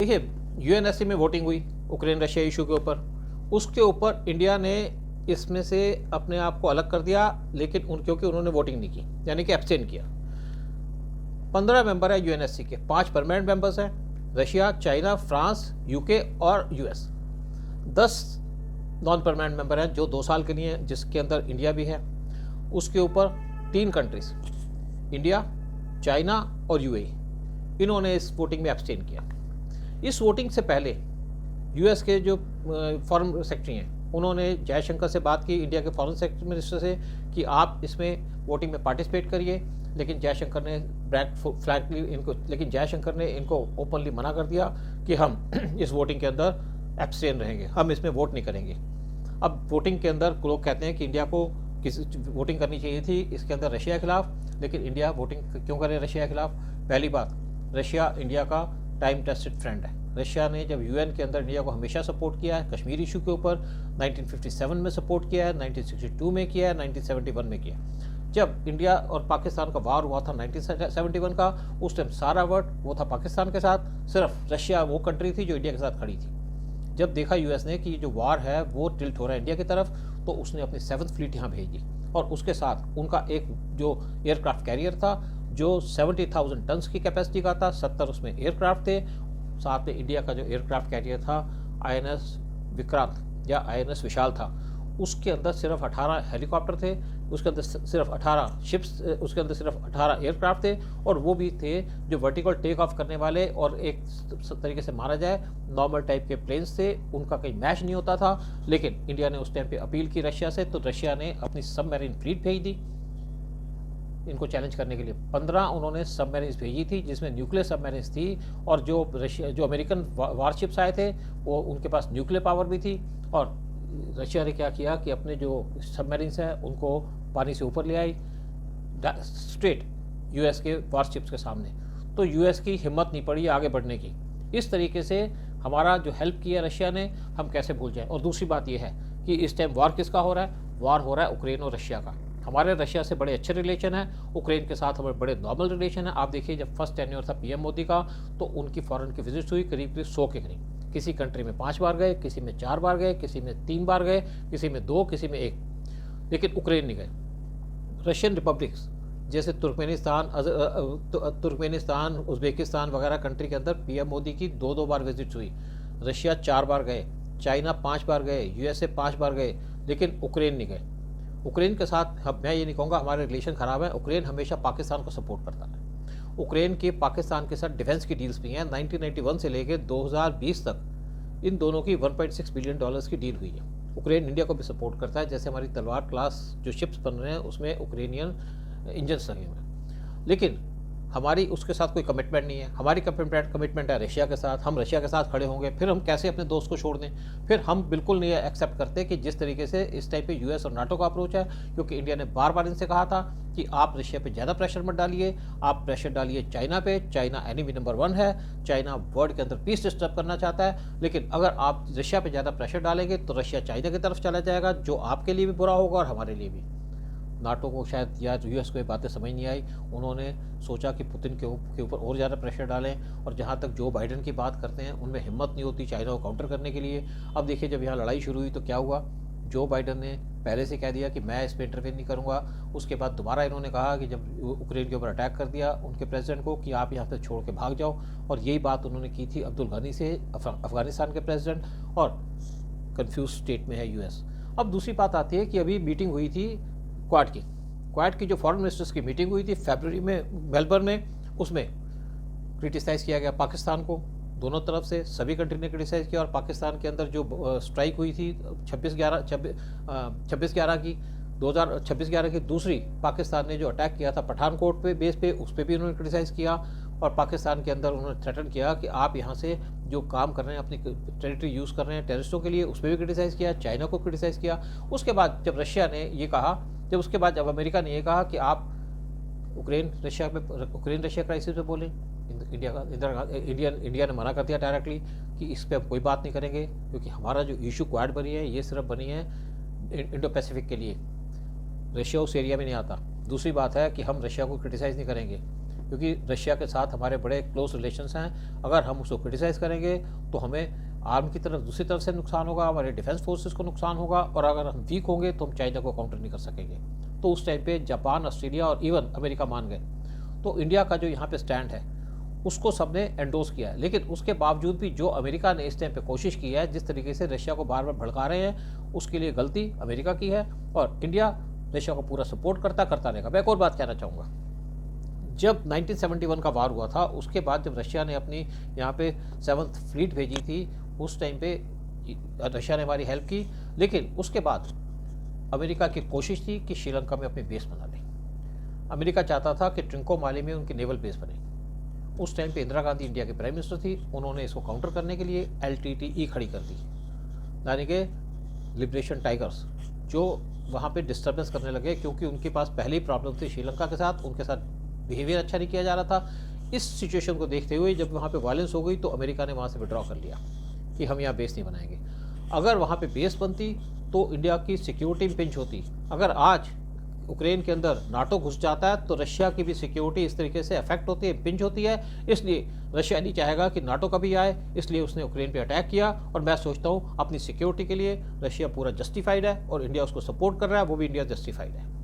देखिए, यूएनएससी में वोटिंग हुई उक्रेन रशिया इशू के ऊपर। उसके ऊपर इंडिया ने इसमें से अपने आप को अलग कर दिया, लेकिन क्योंकि उन्होंने वोटिंग नहीं की, यानी कि एब्सटेन किया। 15 मेंबर है यूएनएससी के, 5 परमानेंट मेंबर्स हैं, रशिया, चाइना, फ्रांस, यूके और यूएस। 10 नॉन परमानेंट मेंबर हैं जो 2 साल के लिए, जिसके अंदर इंडिया भी है। उसके ऊपर 3 कंट्रीज, इंडिया, चाइना और यूएई, इन्होंने इस वोटिंग में एब्सटेन किया। इस वोटिंग से पहले यूएस के जो फॉरेन सेक्रेटरी हैं, उन्होंने जयशंकर से बात की, इंडिया के फॉरेन मिनिस्टर से, कि आप इसमें वोटिंग में पार्टिसिपेट करिए। लेकिन जयशंकर ने इनको ओपनली मना कर दिया कि हम इस वोटिंग के अंदर एब्सटेन रहेंगे, हम इसमें वोट नहीं करेंगे। अब वोटिंग के अंदर लोग कहते हैं कि इंडिया को वोटिंग करनी चाहिए थी इसके अंदर रशिया के खिलाफ, लेकिन इंडिया वोटिंग क्यों करे रशिया के खिलाफ? पहली बात, रशिया इंडिया का टाइम टेस्टेड फ्रेंड है। रशिया ने जब यूएन के अंदर इंडिया को हमेशा सपोर्ट किया है, कश्मीर इशू के ऊपर 1957 में सपोर्ट किया है, 1962 में किया है, 1971 में किया। जब इंडिया और पाकिस्तान का वार हुआ था 1971 का, उस टाइम सारा वर्ड वो था पाकिस्तान के साथ, सिर्फ रशिया वो कंट्री थी जो इंडिया के साथ खड़ी थी। जब देखा यूएस ने कि जो वार है वो टिल्ट हो रहा है इंडिया की तरफ, तो उसने अपनी 7th फ्लीट यहाँ भेज दी, और उसके साथ उनका एक जो एयरक्राफ्ट कैरियर था जो 70,000 टन्स की कैपेसिटी का था, 70 उसमें एयरक्राफ्ट थे। साथ में इंडिया का जो एयरक्राफ्ट कैरियर था आईएनएस विक्रांत या आईएनएस विशाल था, उसके अंदर सिर्फ 18 हेलीकॉप्टर थे, उसके अंदर सिर्फ 18 शिप्स, उसके अंदर सिर्फ 18 एयरक्राफ्ट थे, और वो भी थे जो वर्टिकल टेक ऑफ करने वाले, और एक तरीके से माना जाए नॉर्मल टाइप के प्लेन्स थे, उनका कहीं मैच नहीं होता था। लेकिन इंडिया ने उस टाइम पे अपील की रशिया से, तो रशिया ने अपनी सबमरीन फ्लीट भेज दी इनको चैलेंज करने के लिए। 15 उन्होंने सबमरीन्स भेजी थी, जिसमें न्यूक्लियर सबमरीन्स थी, और जो अमेरिकन वारशिप्स आए थे वो उनके पास न्यूक्लियर पावर भी थी। और रशिया ने क्या किया कि अपने जो सबमरीन्स हैं उनको पानी से ऊपर ले आई स्ट्रेट यूएस के वारशिप्स के सामने। तो यूएस की हिम्मत नहीं पड़ी आगे बढ़ने की। इस तरीके से हमारा जो हेल्प किया रशिया ने, हम कैसे भूल जाएं। और दूसरी बात यह है कि इस टाइम वार किसका हो रहा है? वार हो रहा है उक्रेन और रशिया का। हमारे रशिया से बड़े अच्छे रिलेशन हैं, उक्रेन के साथ हमारे बड़े नॉर्मल रिलेशन है। आप देखिए, जब फर्स्ट टेन्योर था पीएम मोदी का, तो उनकी फॉरेन की विजिट हुई करीब 100 के करीब। किसी कंट्री में 5 बार गए, किसी में 4 बार गए, किसी में 3 बार गए, किसी में 2, किसी में 1, लेकिन उक्रेन नहीं गए। रशियन रिपब्लिक्स जैसे तुर्कमेनिस्तान, उज्बेकिस्तान वगैरह कंट्री के अंदर पीएम मोदी की 2-2 बार विजिट हुई। रशिया 4 बार गए, चाइना 5 बार गए, यूएसए 5 बार गए, लेकिन उक्रेन नहीं गए। उक्रेन के साथ मैं ये नहीं कहूँगा हमारे रिलेशन ख़राब है, उक्रेन हमेशा पाकिस्तान को सपोर्ट करता है। उक्रेन के पाकिस्तान के साथ डिफेंस की डील्स भी हैं। 1991 से लेकर 2020 तक इन दोनों की $1.6 बिलियन की डील हुई है। उक्रेन इंडिया को भी सपोर्ट करता है, जैसे हमारी तलवार क्लास जो शिप्स बन रहे हैं उसमें उक्रेनियन इंजन्स लगे हुए हैं, लेकिन हमारी उसके साथ कोई कमिटमेंट नहीं है। हमारी कमिटमेंट है रशिया के साथ, हम रशिया के साथ खड़े होंगे। फिर हम कैसे अपने दोस्त को छोड़ दें? फिर हम बिल्कुल नहीं एक्सेप्ट करते कि जिस तरीके से इस टाइप पे यूएस और नाटो का अप्रोच है, क्योंकि इंडिया ने बार बार इनसे कहा था कि आप रशिया पे ज़्यादा प्रेशर मत डालिए, आप प्रेशर डालिए चाइना पे। चाइना एनिमी नंबर 1 है, चाइना वर्ल्ड के अंदर पीस डिस्टर्ब करना चाहता है, लेकिन अगर आप रशिया पे ज़्यादा प्रेशर डालेंगे तो रशिया चाइना की तरफ चला जाएगा, जो आपके लिए भी बुरा होगा और हमारे लिए भी। नाटो को शायद या यूएस को ये बातें समझ नहीं आई। उन्होंने सोचा कि पुतिन के ऊपर और ज़्यादा प्रेशर डालें, और जहाँ तक जो बाइडेन की बात करते हैं उनमें हिम्मत नहीं होती चाइना को काउंटर करने के लिए। अब देखिए, जब यहाँ लड़ाई शुरू हुई तो क्या हुआ? जो बाइडेन ने पहले से कह दिया कि मैं इस पर इंटरवेन नहीं करूँगा। उसके बाद दोबारा इन्होंने कहा कि जब उक्रेन के ऊपर अटैक कर दिया उनके प्रेसिडेंट को, कि आप यहाँ से छोड़ के भाग जाओ। और यही बात उन्होंने की थी अब्दुल गनी से, अफगानिस्तान के प्रेसिडेंट, और कन्फ्यूज स्टेट में है यूएस। अब दूसरी बात आती है कि अभी मीटिंग हुई थी क्वाड की जो फॉरेन मिनिस्टर्स की मीटिंग हुई थी फरवरी में मेलबर्न में, उसमें क्रिटिसाइज़ किया गया पाकिस्तान को। दोनों तरफ से सभी कंट्री ने क्रिटिसाइज़ किया, और पाकिस्तान के अंदर जो स्ट्राइक हुई थी 26/11 की 2026/11 की दूसरी, पाकिस्तान ने जो अटैक किया था पठानकोट पे बेस पे, उस पर भी उन्होंने क्रिटिसाइज़ किया। और पाकिस्तान के अंदर उन्होंने थ्रेटन किया कि आप यहाँ से जो काम कर रहे हैं, अपनी टेरिटरी यूज़ कर रहे हैं टेररिस्टों के लिए, उस पर भी क्रिटिसाइज़ किया। चाइना को क्रिटिसाइज़ किया। उसके बाद जब अमेरिका ने ये कहा कि आप उक्रेन रशिया क्राइसिस पे बोलें, इंडिया ने मना कर दिया डायरेक्टली कि इस पर हम कोई बात नहीं करेंगे, क्योंकि हमारा जो इशू क्वाड बनी है ये सिर्फ बनी है इंडो पैसिफिक के लिए, रशिया उस एरिया में नहीं आता। दूसरी बात है कि हम रशिया को क्रिटिसाइज़ नहीं करेंगे, क्योंकि रशिया के साथ हमारे बड़े क्लोज रिलेशंस हैं। अगर हम उसको क्रिटिसाइज़ करेंगे तो हमें आर्म की तरफ दूसरी तरफ से नुकसान होगा, हमारे डिफेंस फोर्सेस को नुकसान होगा, और अगर हम वीक होंगे तो हम चाइना को काउंटर नहीं कर सकेंगे। तो उस टाइम पे जापान, ऑस्ट्रेलिया और इवन अमेरिका मान गए। तो इंडिया का जो यहाँ पे स्टैंड है उसको सबने एंडोर्स किया है। लेकिन उसके बावजूद भी जो अमेरिका ने इस टाइम पे कोशिश की है, जिस तरीके से रशिया को बार बार भड़का रहे हैं, उसके लिए गलती अमेरिका की है, और इंडिया रशिया को पूरा सपोर्ट करता रहेगा। मैं एक और बात कहना चाहूँगा, जब 1971 का वार हुआ था, उसके बाद जब रशिया ने अपनी यहाँ पे 7th फ्लीट भेजी थी, उस टाइम पे रशिया ने हमारी हेल्प की। लेकिन उसके बाद अमेरिका की कोशिश थी कि श्रीलंका में अपनी बेस बना लें। अमेरिका चाहता था कि ट्रिंकोमाली में उनकी नेवल बेस बने। उस टाइम पे इंदिरा गांधी इंडिया के प्राइम मिनिस्टर थी, उन्होंने इसको काउंटर करने के लिए LTTE खड़ी कर दी, यानी कि लिबरेशन टाइगर्स, जो वहाँ पे डिस्टर्बेंस करने लगे, क्योंकि उनके पास पहले ही प्रॉब्लम थी श्रीलंका के साथ, उनके साथ बिहेवियर अच्छा नहीं किया जा रहा था। इस सिचुएशन को देखते हुए जब वहाँ पे वायलेंस हो गई तो अमेरिका ने वहाँ से विड्रॉ कर लिया कि हम यहाँ बेस नहीं बनाएंगे। अगर वहाँ पे बेस बनती तो इंडिया की सिक्योरिटी पिंच होती। अगर आज यूक्रेन के अंदर नाटो घुस जाता है तो रशिया की भी सिक्योरिटी इस तरीके से अफेक्ट होती है, पिंच होती है। इसलिए रशिया नहीं चाहेगा कि नाटो कभी आए, इसलिए उसने यूक्रेन पे अटैक किया। और मैं सोचता हूँ अपनी सिक्योरिटी के लिए रशिया पूरा जस्टिफाइड है, और इंडिया उसको सपोर्ट कर रहा है, वो भी इंडिया जस्टिफाइड है।